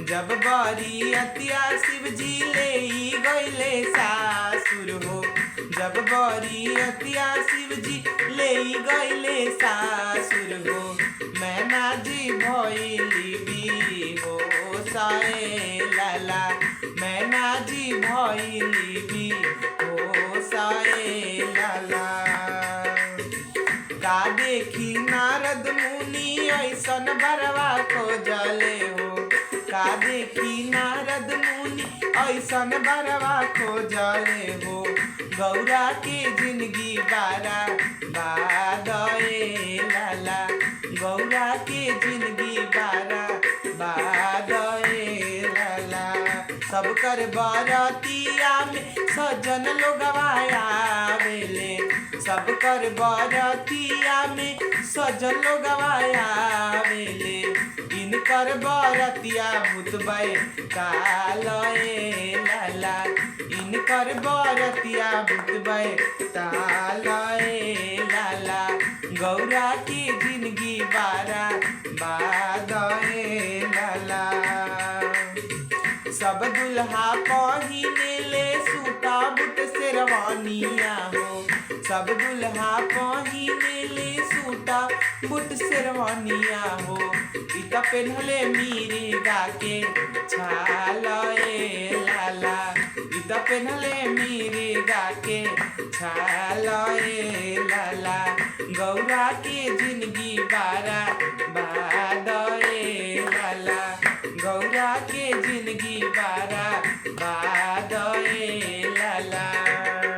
जब बरियतिया शिव जी ले गईले सासुर हो। जब बरियतिया शिव जी ले गईले सासुर हो। मैना जी भइली बेहोश ए लाला। मैना जी भइली बेहोश ए लाला। का देखी नारद मुनि ऐसन बरवा खोजले हो। का देखी नारद मुनि ऐसन बरवा खोजले हो। गौरा के जिंदगी बारा बाद ए लाला। गौरा के जिंदगी बारा बाद ए लाला। सब कर बरतिया में सजन लोगवा आवेले। सब कर बरतिया में सजन लोगवा आवेले। इनकर बरतिया भूतबे काल ए लाला। इनकर बरतिया भूतबे काल ए लाला। गौरा की जिंदगी बारा बाद ए लाला। सब दुल्हा पहिनेले सूटा बूट शेरवानिया हो। सब दुल्हा पहिनेले सूटा बूट शेरवानिया हो। इता पेन्हले मिर्गा के छाल ए लाला। इता पेन्हले मिर्गा के छाल ए लाला। गौरा के जिंदगी बारा बाद